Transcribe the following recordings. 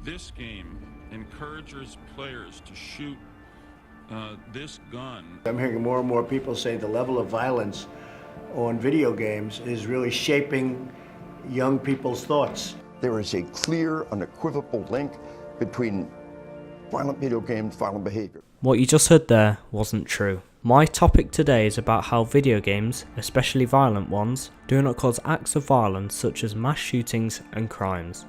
This game encourages players to shoot this gun. I'm hearing more and more people say the level of violence on video games is really shaping young people's thoughts. There is a clear, unequivocal link between violent video games, violent behavior. What you just heard there wasn't true. My topic today is about how video games, especially violent ones, do not cause acts of violence such as mass shootings and crimes.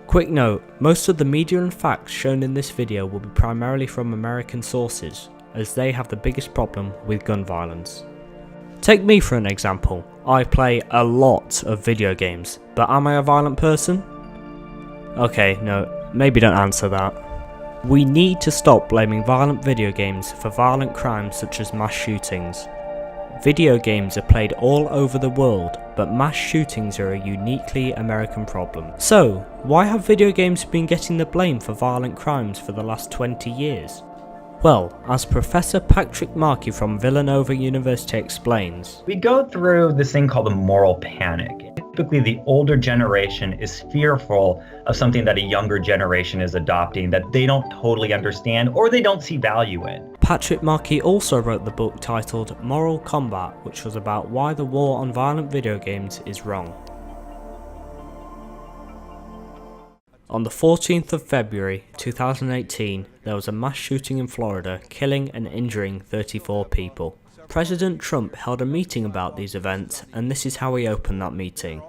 Quick note, most of the media and facts shown in this video will be primarily from American sources, as they have the biggest problem with gun violence. Take me for an example. I play a lot of video games, but am I a violent person? Okay, no, maybe don't answer that. We need to stop blaming violent video games for violent crimes such as mass shootings. Video games are played all over the world, but mass shootings are a uniquely American problem. So, why have video games been getting the blame for violent crimes for the last 20 years? Well, as Professor Patrick Markey from Villanova University explains, we go through this thing called the moral panic. Typically, the older generation is fearful of something that a younger generation is adopting that they don't totally understand or they don't see value in. Patrick Markey also wrote the book titled Moral Combat, which was about why the war on violent video games is wrong. On the 14th of February 2018, there was a mass shooting in Florida, killing and injuring 34 people. President Trump held a meeting about these events, and this is how he opened that meeting.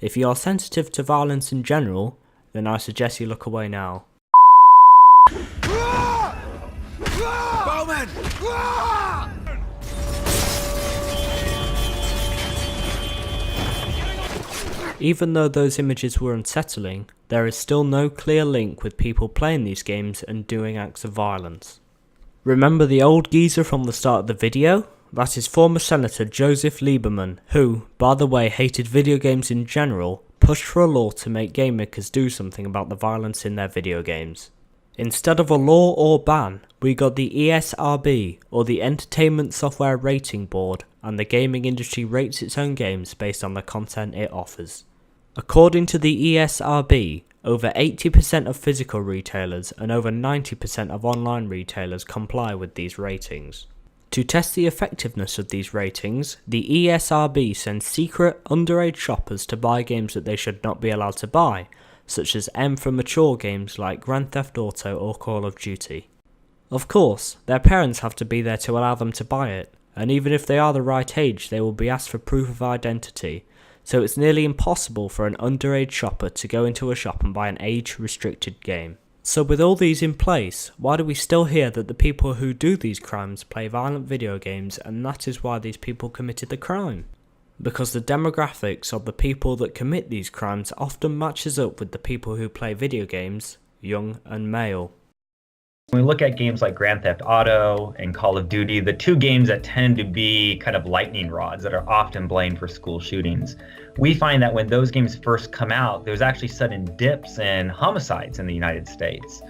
If you are sensitive to violence in general, then I suggest you look away now. Bowman! Even though those images were unsettling, there is still no clear link with people playing these games and doing acts of violence. Remember the old geezer from the start of the video? That is former Senator Joseph Lieberman, who, by the way, hated video games in general, pushed for a law to make game makers do something about the violence in their video games. Instead of a law or ban, we got the ESRB, or the Entertainment Software Rating Board, and the gaming industry rates its own games based on the content it offers. According to the ESRB, over 80% of physical retailers and over 90% of online retailers comply with these ratings. To test the effectiveness of these ratings, the ESRB sends secret, underage shoppers to buy games that they should not be allowed to buy, such as M for mature games like Grand Theft Auto or Call of Duty. Of course, their parents have to be there to allow them to buy it, and even if they are the right age, they will be asked for proof of identity, so it's nearly impossible for an underage shopper to go into a shop and buy an age-restricted game. So with all these in place, why do we still hear that the people who do these crimes play violent video games, and that is why these people committed the crime? Because the demographics of the people that commit these crimes often matches up with the people who play video games, young and male. When we look at games like Grand Theft Auto and Call of Duty, the two games that tend to be kind of lightning rods that are often blamed for school shootings, we find that when those games first come out, there's actually sudden dips in homicides in the United States.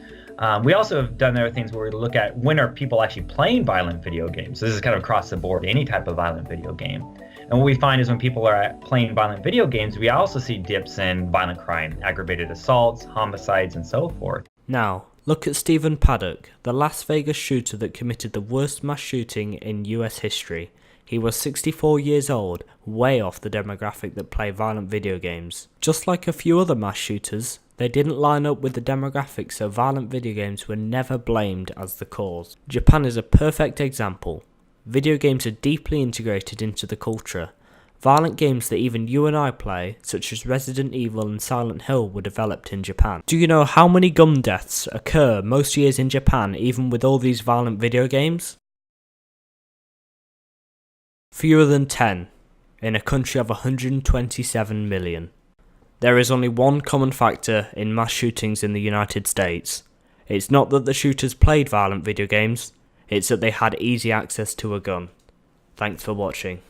We also have done other things where we look at when are people actually playing violent video games. So this is kind of across the board, any type of violent video game. And what we find is when people are playing violent video games, we also see dips in violent crime, aggravated assaults, homicides, and so forth. Now, look at Stephen Paddock, the Las Vegas shooter that committed the worst mass shooting in US history. He was 64 years old, way off the demographic that play violent video games. Just like a few other mass shooters, they didn't line up with the demographic, so violent video games were never blamed as the cause. Japan is a perfect example. Video games are deeply integrated into the culture. Violent games that even you and I play, such as Resident Evil and Silent Hill, were developed in Japan. Do you know how many gun deaths occur most years in Japan, even with all these violent video games? Fewer than 10, in a country of 127 million. There is only one common factor in mass shootings in the United States. It's not that the shooters played violent video games, it's that they had easy access to a gun. Thanks for watching.